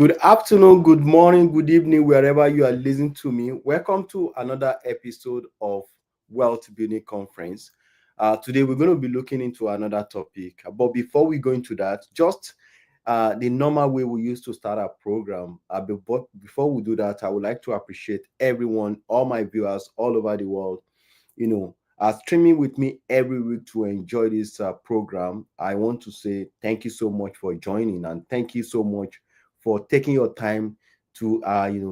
Good afternoon, good morning, good evening, wherever you are listening to me. Welcome to another episode of Wealth Building Conference. Today, we're going to be looking into another topic. But before we go into that, just the normal way we used to start our program. But before we do that, I would like to appreciate everyone, all my viewers all over the world, are streaming with me every week to enjoy this program. I want to say thank you so much for joining, and thank you so much for taking your time to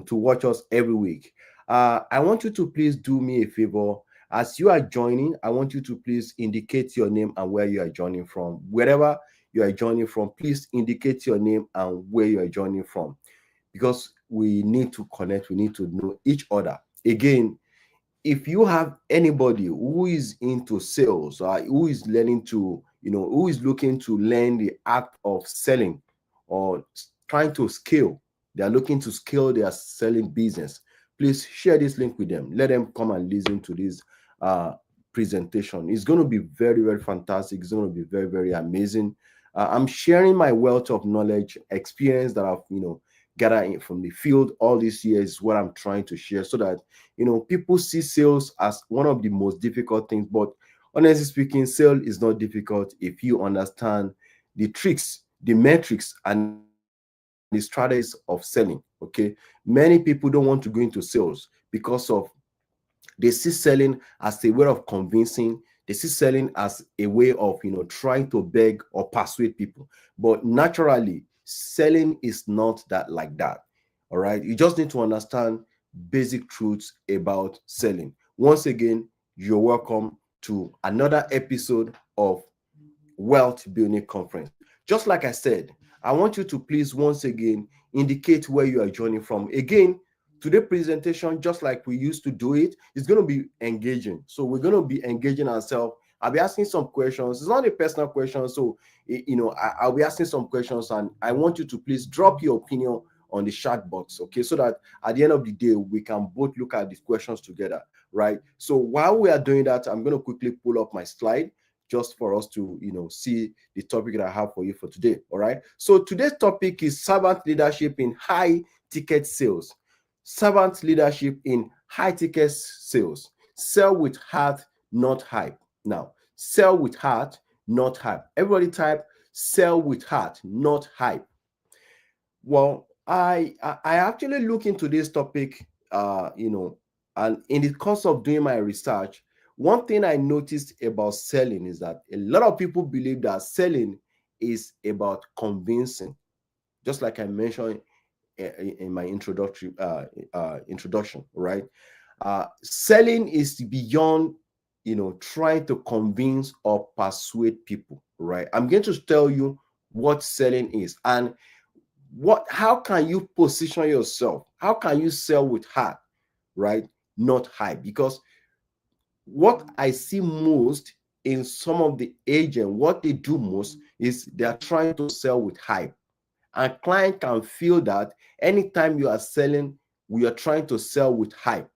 to watch us every week. I want you to please do me a favor. As you are joining, I want you to please indicate your name and where you are joining from. Wherever you are joining from, please indicate your name and where you are joining from, because we need to connect, we need to know each other. Again, if you have anybody who is into sales, who is learning to, who is looking to learn the act of selling or trying to scale, they are looking to scale their selling business, please share this link with them. Let them come and listen to this presentation. It's going to be very, very fantastic. It's going to be very, very amazing. I'm sharing my wealth of knowledge, experience that I've, gathered from the field all these years, what I'm trying to share, so that people see sales as one of the most difficult things. But honestly speaking, sale is not difficult if you understand the tricks, the metrics, and the strategies of selling. Okay, many people don't want to go into sales because of they see selling as a way of convincing. They see selling as a way of trying to beg or persuade people. But naturally, selling is not that like that. All right, you just need to understand basic truths about selling. Once again, you're welcome to another episode of Wealth Building Conference. Just like I said, I want you to please once again indicate where you are joining from. Again, today presentation, just like we used to do it, is going to be engaging. So we're going to be engaging ourselves. I'll be asking some questions. It's not a personal question, so I'll be asking some questions, and I want you to please drop your opinion on the chat box, okay, so that at the end of the day we can both look at these questions together, right? So while we are doing that, I'm going to quickly pull up my slide just for us to see the topic that I have for you for today. All right, so today's topic is servant leadership in high ticket sales. Servant leadership in high ticket sales. Sell with heart, not hype. Now, sell with heart, not hype. Everybody type sell with heart, not hype. Well, I actually look into this topic, and in the course of doing my research, one thing I noticed about selling is that a lot of people believe that selling is about convincing, just like I mentioned in my introduction, right? Selling is beyond, trying to convince or persuade people, right? I'm going to tell you what selling is, and how can you position yourself, how can you sell with heart, right, not hype? Because what I see most in some of the agents, what they do most is they are trying to sell with hype, and client can feel that anytime you are selling, we are trying to sell with hype.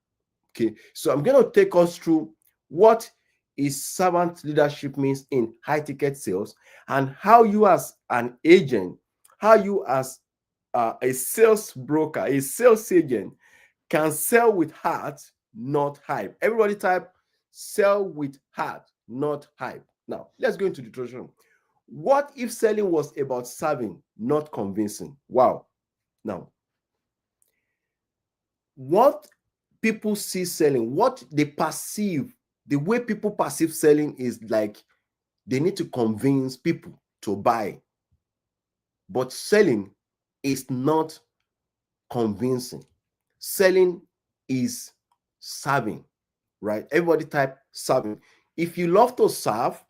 Okay, so I'm going to take us through what is servant leadership means in high ticket sales, and how you as an agent, how you as a sales broker, a sales agent, can sell with heart, not hype. Everybody type sell with heart, not hype. Now, let's go into the introduction. What if selling was about serving, not convincing? Wow. Now, what people see selling, what they perceive, the way people perceive selling is like they need to convince people to buy. But selling is not convincing. Selling is serving, right? Everybody type serving. If you love to serve,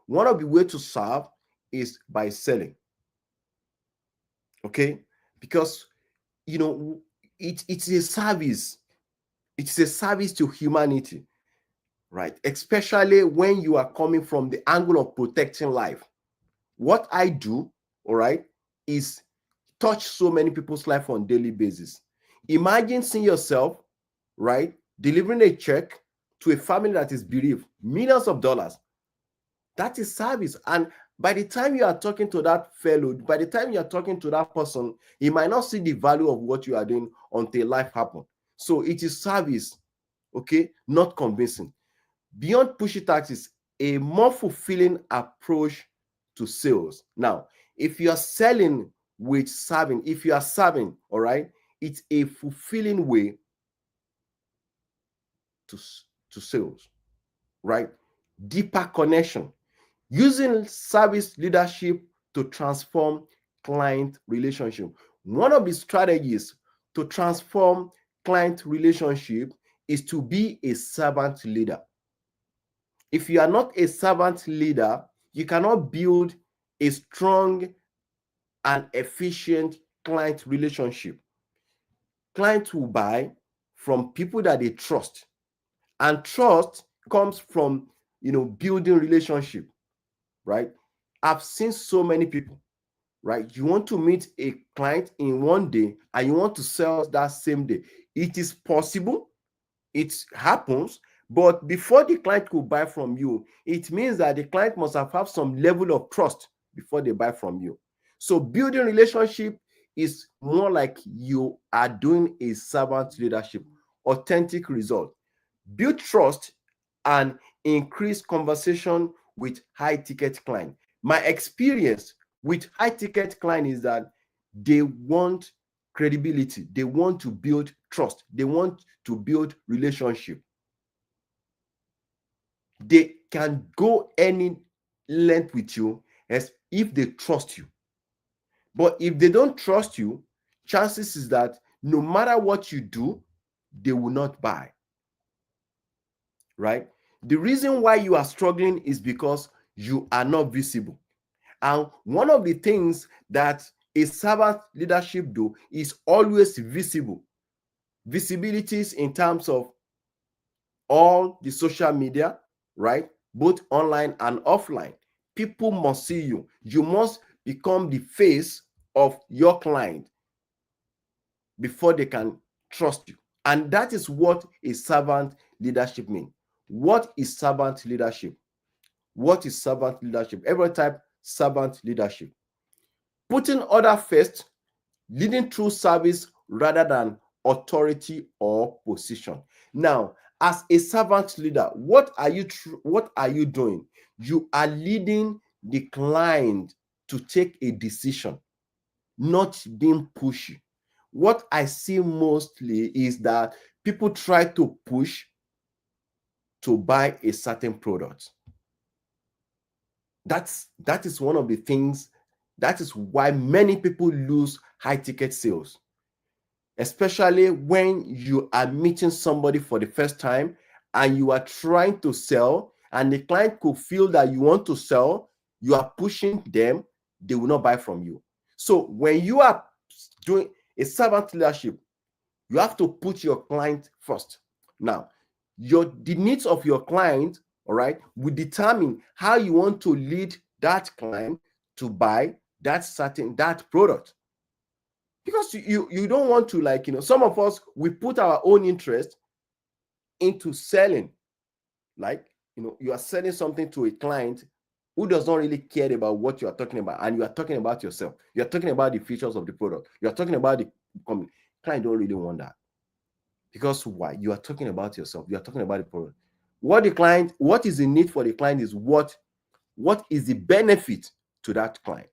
one of the way to serve is by selling. Okay? Because it's a service. It's a service to humanity, right? Especially when you are coming from the angle of protecting life. What I do, all right, is touch so many people's life on a daily basis. Imagine seeing yourself, right, delivering a check to a family that is bereaved, millions of dollars. That is service. And By the time you are talking to that fellow, by the time you are talking to that person, he might not see the value of what you are doing until life happens. So it is service, okay, not convincing. Beyond pushy tactics, a more fulfilling approach to sales. Now, if you are selling with serving, if you are serving, all right, it's a fulfilling way to, to sales, right? Deeper connection. Using service leadership to transform client relationship. One of the strategies to transform client relationship is to be a servant leader. If you are not a servant leader, you cannot build a strong and efficient client relationship. Clients will buy from people that they trust, and trust comes from building relationship, right? I've seen so many people, right? You want to meet a client in one day and you want to sell that same day. It is possible, it happens, but before the client could buy from you, it means that the client must have some level of trust before they buy from you. So building relationship is more like you are doing a servant leadership. Authentic result: build trust and increase conversation with high ticket client. My experience with high ticket client is that they want credibility, they want to build trust, they want to build relationship. They can go any length with you as if they trust you. But if they don't trust you, chances is that no matter what you do, they will not buy, right? The reason why you are struggling is because you are not visible. And one of the things that a servant leadership do is always visible. Visibilities in terms of all the social media, right? Both online and offline. People must see you. You must become the face of your client before they can trust you. And that is what a servant leadership means. What is servant leadership? What is servant leadership? Every type servant leadership. Putting others first, leading through service rather than authority or position. Now, as a servant leader, what are you doing? You are leading the client to take a decision, not being pushy. What I see mostly is that people try to push to buy a certain product. That is one of the things, that is why many people lose high ticket sales, especially when you are meeting somebody for the first time and you are trying to sell, and the client could feel that you want to sell, you are pushing them, they will not buy from you. So when you are doing a servant leadership, you have to put your client first. Now, the needs of your client, all right, will determine how you want to lead that client to buy that product. Because you don't want to, like, some of us, we put our own interest into selling. Like, you are selling something to a client who does not really care about what you are talking about, and you are talking about yourself. You are talking about the features of the product. You are talking about the company. Client don't really want that. Because why? You are talking about yourself. You are talking about the product. What is the need for the client is what is the benefit to that client.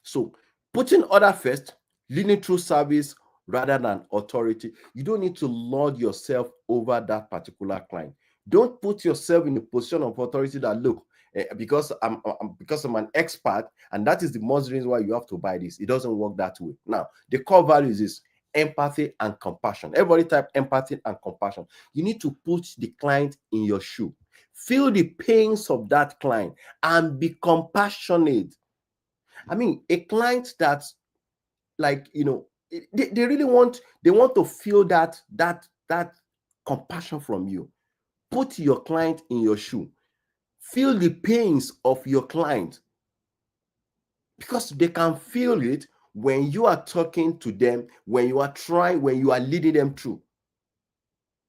So putting order first, leading through service rather than authority. You don't need to lord yourself over that particular client. Don't put yourself in a position of authority that, look, because I'm an expert, and that is the most reason why you have to buy this. It doesn't work that way. Now, the core value is this: empathy and compassion. Everybody type empathy and compassion. You need to put the client in your shoe. Feel the pains of that client and be compassionate. I mean, a client that's like, they really want to feel that compassion from you. Put your client in your shoe. Feel the pains of your client, because they can feel it when you are talking to them, when you are leading them through.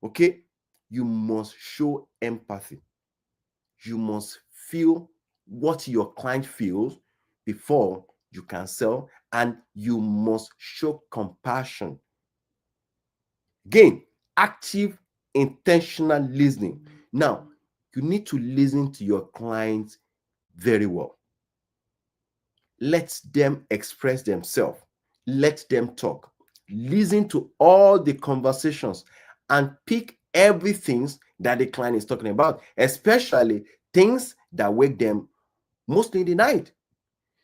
Okay? You must show empathy. You must feel what your client feels before you can sell, and you must show compassion. Again, active, intentional listening. Now, you need to listen to your clients very well. Let them express themselves. Let them talk. Listen to all the conversations and pick everything that the client is talking about, especially things that wake them mostly in the night.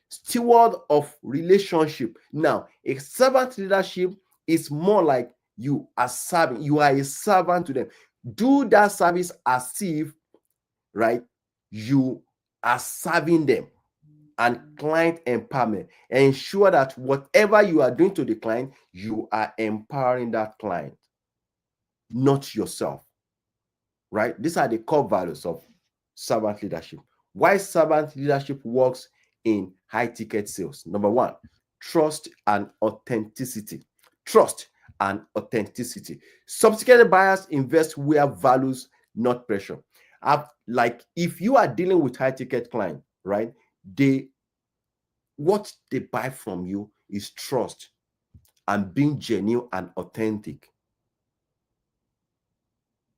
Steward of relationship. Now, a servant leadership is more like you are serving, you are a servant to them. Do that service as if, right, you are serving them. And client empowerment. Ensure that whatever you are doing to the client, you are empowering that client, not yourself. Right? These are the core values of servant leadership. Why servant leadership works in high ticket sales? Number one, trust and authenticity. Trust and authenticity. Sophisticated buyers invest where values, not pressure. Like if you are dealing with high ticket client, right? What they buy from you is trust and being genuine and authentic.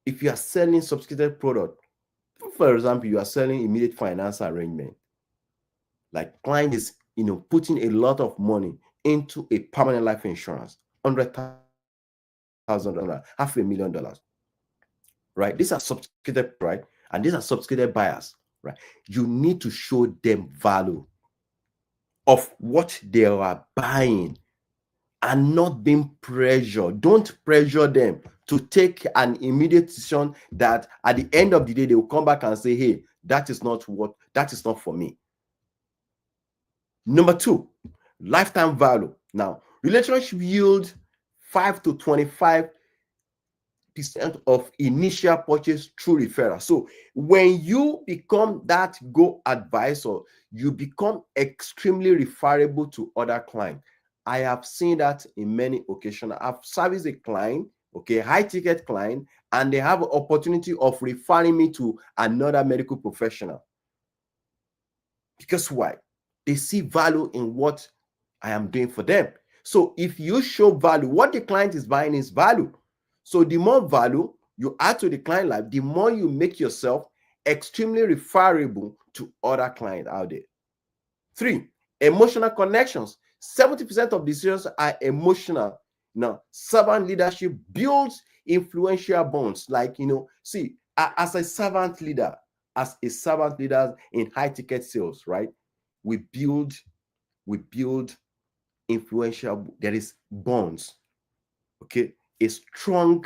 If you are selling sophisticated product, for example, you are selling immediate finance arrangement, like client is putting a lot of money into a permanent life insurance, $100,000, $500,000, right? These are sophisticated, right? And these are sophisticated buyers, right? You need to show them value of what they are buying and not being pressured. Don't pressure them to take an immediate decision that at the end of the day, they will come back and say, hey, that is not for me. Number two, lifetime value. Now, relationship yield 5 to 25% of initial purchase through referral. So when you become that go advisor, you become extremely referable to other clients. I have seen that in many occasions. I've serviced a client, okay, high ticket client, and they have an opportunity of referring me to another medical professional. Because why? They see value in what I am doing for them. So if you show value, what the client is buying is value. So the more value you add to the client life, the more you make yourself extremely referable to other clients out there. Three, emotional connections. 70% of decisions are emotional. Now, servant leadership builds influential bonds. Like, see, as a servant leader, in high ticket sales, right? We build influential, there is bonds, okay? A strong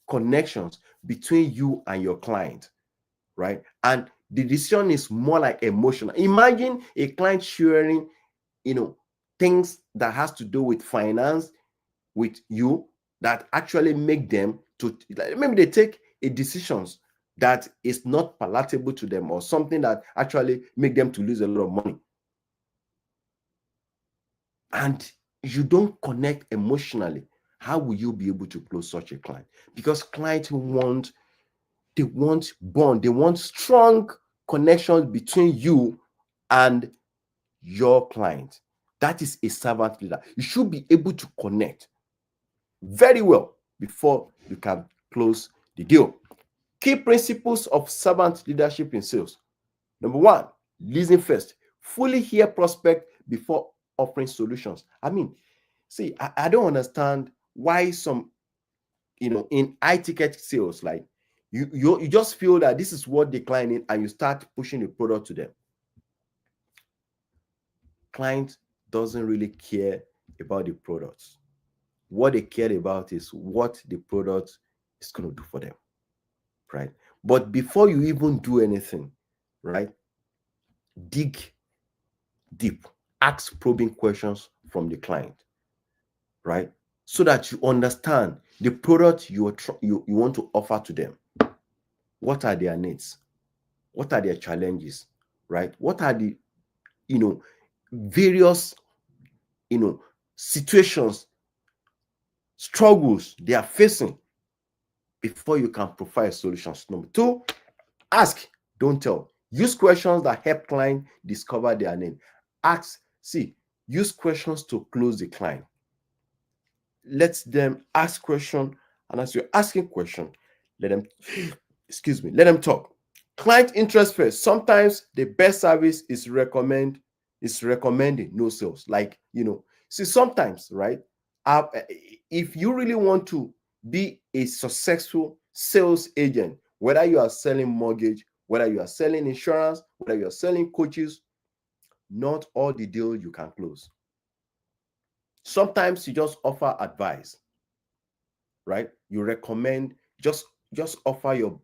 connections between you and your client, right? And the decision is more like emotional. Imagine a client sharing, things that has to do with finance with you that actually make them to, maybe they take a decisions that is not palatable to them, or something that actually make them to lose a lot of money, and you don't connect emotionally. How will you be able to close such a client? Because clients want bond, they want strong connections between you and your client. That is a servant leader. You should be able to connect very well before you can close the deal. Key principles of servant leadership in sales. Number one, listen first. Fully hear prospect before offering solutions. I mean, see, I don't understand why some, in high ticket sales, like you just feel that this is what the client needs and you start pushing the product to them. Client doesn't really care about the products. What they care about is what the product is going to do for them, right? But before you even do anything, right, dig deep, ask probing questions from the client, right? So that you understand the product you want to offer to them. What are their needs? What are their challenges? Right? What are the various situations, struggles they are facing before you can provide solutions? Number two, ask, don't tell. Use questions that help client discover their name. Use questions to close the client. Let them ask question, and as you're asking question, let them let them talk. Client interest first. Sometimes the best service is recommending, no sales. Like, sometimes, right? If you really want to be a successful sales agent, whether you are selling mortgage, whether you are selling insurance, whether you are selling coaches, not all the deal you can close. Sometimes you just offer advice, right? You recommend, just offer your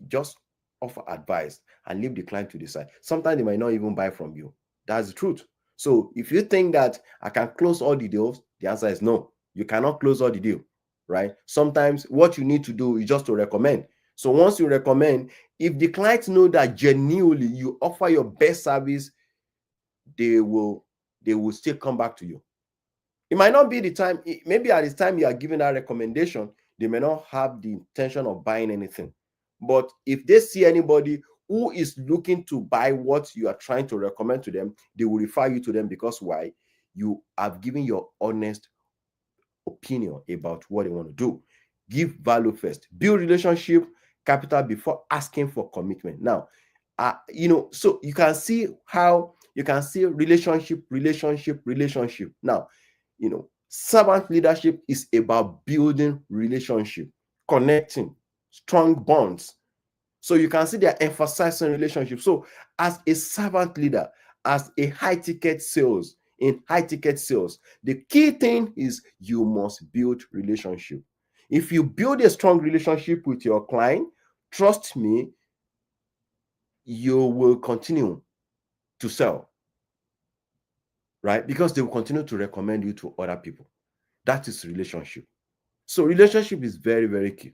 just offer advice and leave the client to decide. Sometimes they might not even buy from you. That's the truth. So if you think that I can close all the deals, the answer is no. You cannot close all the deal, right? Sometimes what you need to do is just to recommend. So once you recommend, if the clients know that genuinely you offer your best service, they will still come back to you. It might not be the time, maybe at the time you are giving that recommendation, they may not have the intention of buying anything. But if they see anybody who is looking to buy what you are trying to recommend to them, they will refer you to them. Because why? You have given your honest opinion about what they want to do. Give value first. Build relationship capital before asking for commitment. Now, so you can see how you can see relationship. Now, servant leadership is about building relationship, connecting, strong bonds. So you can see they're emphasizing relationship. So as a servant leader, as a high ticket sales, the key thing is you must build relationship. If you build a strong relationship with your client, trust me, you will continue to sell, right? Because they will continue to recommend you to other people. That is relationship. So relationship is very, very key,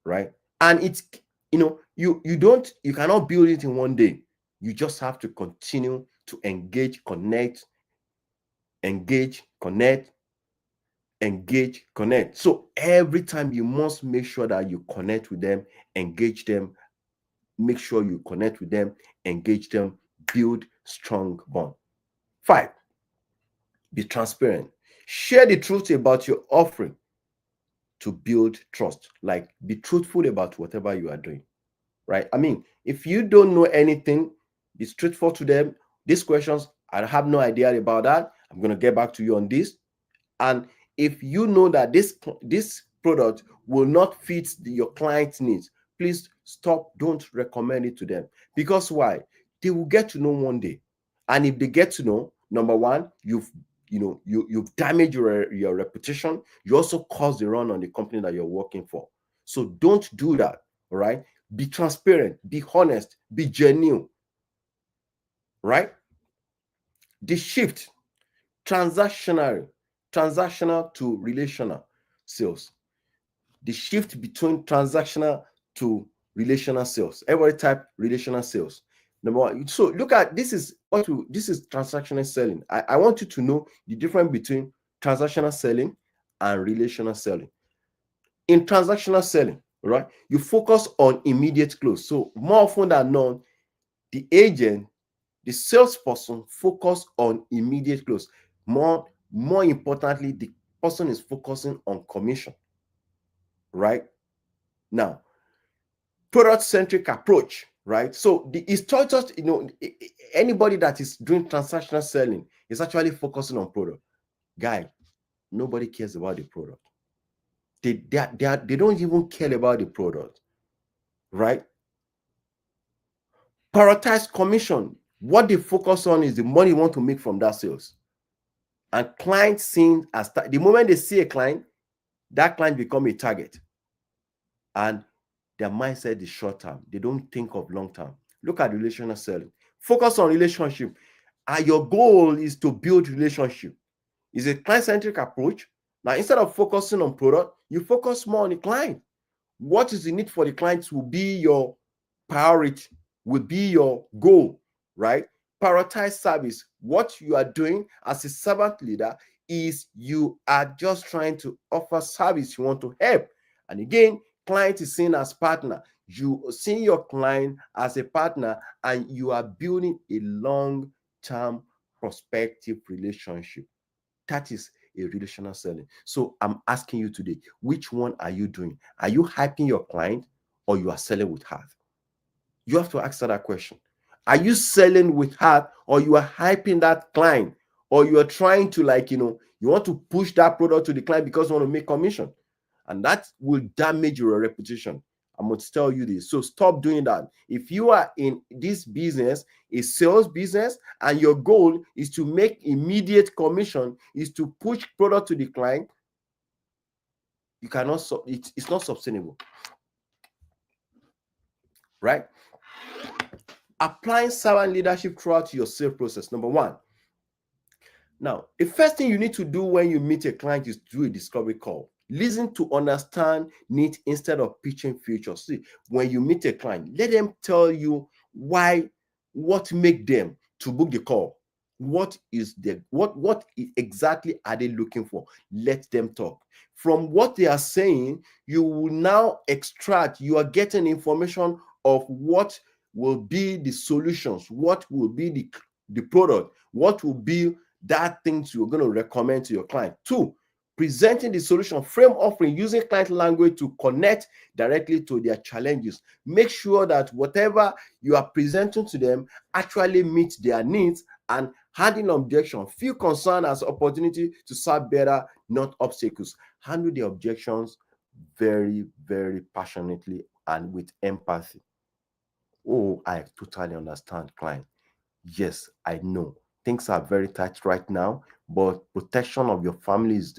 right? And it's, you cannot build it in one day. You just have to continue to engage, connect. So every time you must make sure that you connect with them, engage them, make sure you connect with them, engage them, build strong bond. 5, be transparent. Share the truth about your offering to build trust. Like, be truthful about whatever you are doing, right? I mean, if you don't know anything, be straightforward to them. These questions, I have no idea about that. I'm going to get back to you on this. And if you know that this product will not fit your client's needs, please stop. Don't recommend it to them. Because why? They will get to know one day. And if they get to know, number one, you've damaged your reputation. You also cause the run on the company that you're working for. So don't do that. All right. Be transparent, be honest, be genuine. Right? The shift, transactional to relational sales. The shift between transactional to relational sales. Every type relational sales. Number one. So look at this is transactional selling. I want you to know the difference between transactional selling and relational selling. In transactional selling, right, you focus on immediate close. So more often than not, the agent, the salesperson, focus on immediate close. More importantly, the person is focusing on commission. Right? Now, product-centric approach, right? So it's just, anybody that is doing transactional selling is actually focusing on product. Guy, nobody cares about the product. They don't even care about the product, right? Prioritize commission. What they focus on is the money you want to make from that sales. And clients seen as the moment they see a client, that client become a target. And their mindset is short term. They don't think of long term. Look at relational selling. Focus on relationship. And your goal is to build relationship. It's a client-centric approach. Now, instead of focusing on product, you focus more on the client. What is the need for the clients will be your priority, will be your goal, right? Prioritize service. What you are doing as a servant leader is you are just trying to offer service. You want to help. And again, client is seen as partner. You see your client as a partner, and you are building a long-term prospective relationship. That is a relational selling. So I'm asking you today, which one are you doing? Are you hyping your client, or you are selling with heart? You have to answer that question. Are you selling with heart, or you are hyping that client, or you are trying to, like, you want to push that product to the client because you want to make commission, and that will damage your reputation. I must tell you this. So stop doing that. If you are in this business, a sales business, and your goal is to make immediate commission, is to push product to the client, you cannot. It's not sustainable, right? Applying servant leadership throughout your sales process. Number one. Now, the first thing you need to do when you meet a client is do a discovery call. Listen to understand needs instead of pitching futures. See, when you meet a client, let them tell you why, what make them to book the call. What is the what exactly are they looking for? Let them talk. From what they are saying, you will now extract, you are getting information of what will be the solutions, what will be the product, what will be that things you're going to recommend to your client. Two, presenting the solution, frame offering, using client language to connect directly to their challenges. Make sure that whatever you are presenting to them actually meets their needs, and handling objection. Feel concern as opportunity to serve better, not obstacles. Handle the objections very, very passionately and with empathy. Oh, I totally understand, client. Yes, I know things are very tight right now, but protection of your family is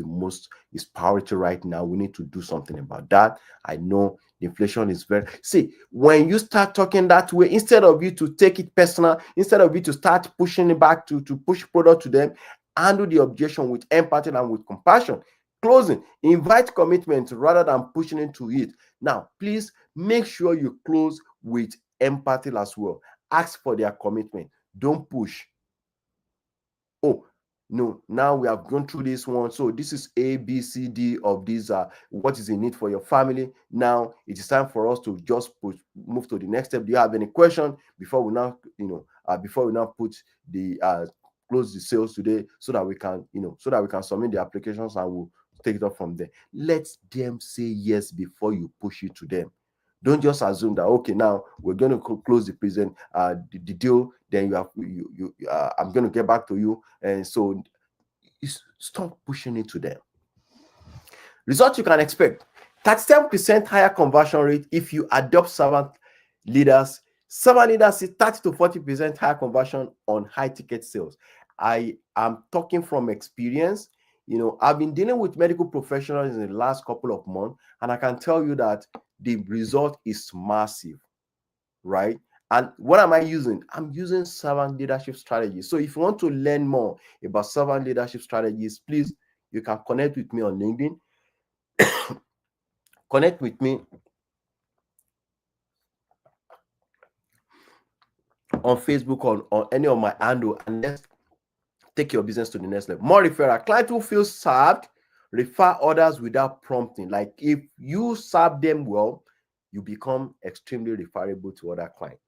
priority right now. We need to do something about that. I know the inflation is very. See, when you start talking that way, instead of you to take it personal, instead of you to start pushing it back to push product to them, handle the objection with empathy and with compassion. Closing, invite commitment rather than pushing into it. Now, please make sure you close with empathy as well. Ask for their commitment. Don't push. Oh, no, now we have gone through this one. So this is A, B, C, D of these what is in need for your family. Now it is time for us to just move to the next step. Do you have any question before we now, before we now put the close the sales today, so that we can, so that we can submit the applications, and we'll take it up from there. Let them say yes before you push it to them. Don't just assume that, okay, now we're going to close the present the deal, then I'm going to get back to you, and so stop pushing it to them. Results you can expect: 37% higher conversion rate if you adopt servant leaders. Servant leaders see 30 to 40% higher conversion on high ticket sales. I am talking from experience. I've been dealing with medical professionals in the last couple of months, and I can tell you that the result is massive, right? And what am I using? I'm using servant leadership strategies. So if you want to learn more about servant leadership strategies, please, you can connect with me on LinkedIn. Connect with me on Facebook, on any of my handle, and let's take your business to the next level. More referral. Client who feels served refer others without prompting. Like, if you serve them well, you become extremely referable to other clients.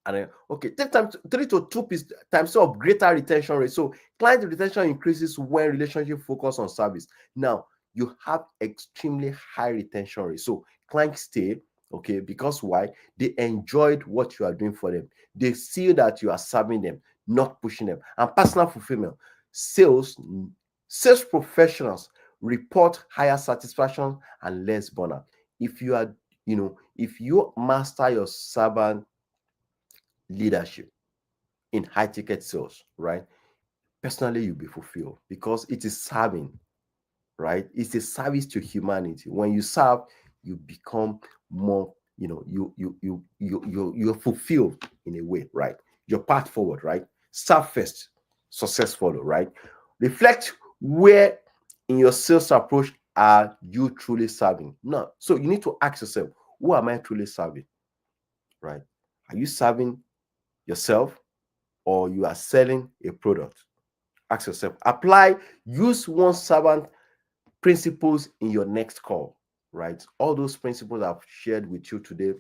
And then, okay, take time 3 to 2 times of greater retention rate. So client retention increases when relationship focus on service. Now you have extremely high retention rate. So clients stay, okay, because why? They enjoyed what you are doing for them. They see that you are serving them, not pushing them. And personal fulfillment. Sales professionals report higher satisfaction and less burnout. If you are, if you master your servant leadership in high ticket sales, right? Personally, you'll be fulfilled because it is serving, right? It's a service to humanity. When you serve, you become more, you're fulfilled in a way, right? Your path forward, right? Serve first, success follow, right? Reflect where in your sales approach are you truly serving. No, so you need to ask yourself, who am I truly serving, right? Are you serving yourself, or you are selling a product? Ask yourself. Use one servant principles in your next call. right? All those principles I've shared with you today: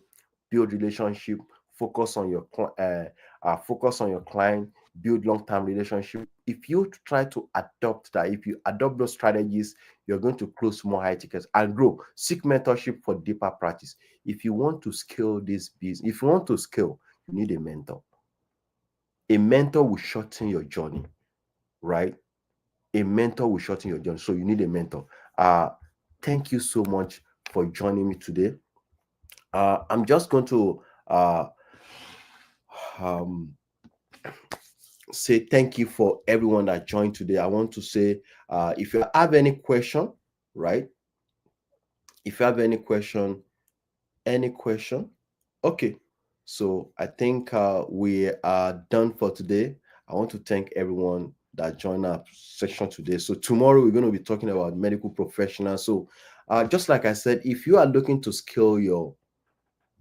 build relationship, focus on your focus on your client, build long-term relationship. If you try to adopt that, if you adopt those strategies, you're going to close more high tickets and grow. Seek mentorship for deeper practice. If you want to scale this business, if you want to scale, you need a mentor. A mentor will shorten your journey, right? A mentor will shorten your journey. So you need a mentor. Thank you so much for joining me today. I'm just going to um, say thank you for everyone that joined today. I want to say, if you have any question, right? If you have any question, okay. So I think we are done for today. I want to thank everyone that joined our session today. So tomorrow we're going to be talking about medical professionals. So just like I said, if you are looking to scale your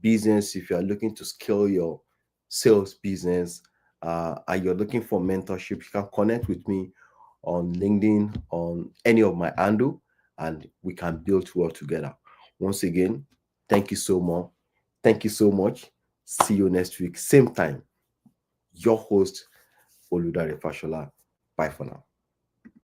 business, if you are looking to scale your sales business, and you're looking for mentorship, you can connect with me on LinkedIn, on any of my handle, and we can build well together. Once again, thank you so much. Thank you so much. See you next week, same time. Your host, Oludare Fasola. Bye for now.